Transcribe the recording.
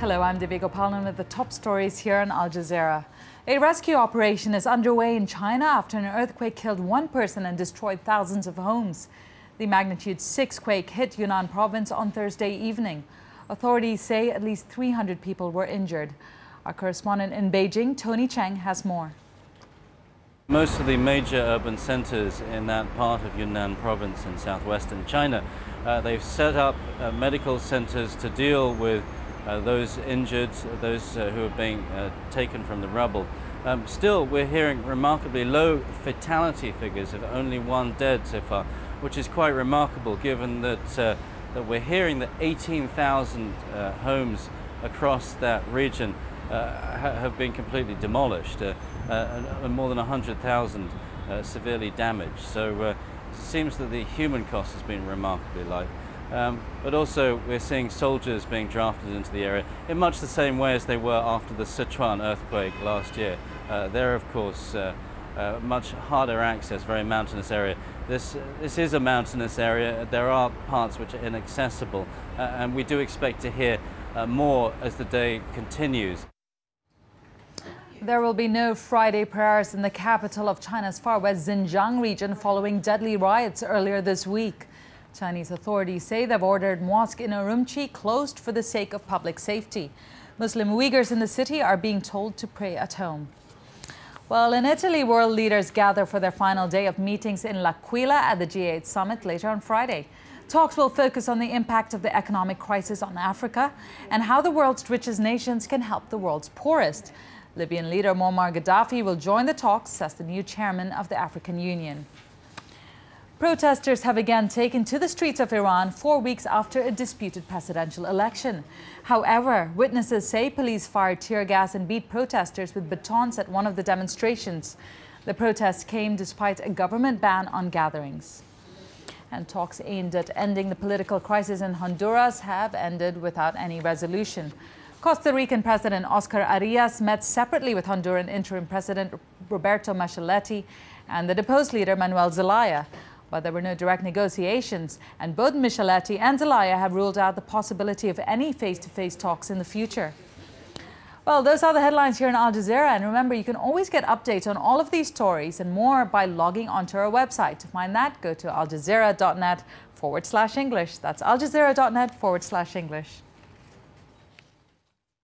Hello, I'm Divya Gopalan with the top stories here on Al Jazeera. A rescue operation is underway in China after an earthquake killed one person and destroyed thousands of homes. The magnitude 6 quake hit Yunnan province on Thursday evening. Authorities say at least 300 people were injured. Our correspondent in Beijing, Tony Cheng, has more. Most of the major urban centers in that part of Yunnan province in southwestern China, they've set up medical centers to deal with those injured, those who are being taken from the rubble. Still, we're hearing remarkably low fatality figures of only one dead so far, which is quite remarkable given that, that we're hearing that 18,000 homes across that region have been completely demolished, and more than 100,000 severely damaged. So it seems that the human cost has been remarkably low. But also we're seeing soldiers being drafted into the area in much the same way as they were after the Sichuan earthquake last year. They're of course much harder access, very mountainous area. This is a mountainous area. There are parts which are inaccessible, and we do expect to hear more as the day continues. There will be no Friday prayers in the capital of China's far west Xinjiang region following deadly riots earlier this week. Chinese authorities say they've ordered mosque in Urumqi closed for the sake of public safety. Muslim Uyghurs in the city are being told to pray at home. Well, in Italy, world leaders gather for their final day of meetings in L'Aquila at the G8 summit later on Friday. Talks will focus on the impact of the economic crisis on Africa and how the world's richest nations can help the world's poorest. Libyan leader Muammar Gaddafi will join the talks as the new chairman of the African Union. Protesters have again taken to the streets of Iran 4 weeks after a disputed presidential election. However, witnesses say police fired tear gas and beat protesters with batons at one of the demonstrations. The protests came despite a government ban on gatherings. And talks aimed at ending the political crisis in Honduras have ended without any resolution. Costa Rican President Oscar Arias met separately with Honduran interim President Roberto Micheletti and the deposed leader Manuel Zelaya. But there were no direct negotiations, and both Micheletti and Zelaya have ruled out the possibility of any face-to-face talks in the future. Well, those are the headlines here in Al Jazeera, and remember, you can always get updates on all of these stories and more by logging onto our website. To find that, go to aljazeera.net/English. That's aljazeera.net/English.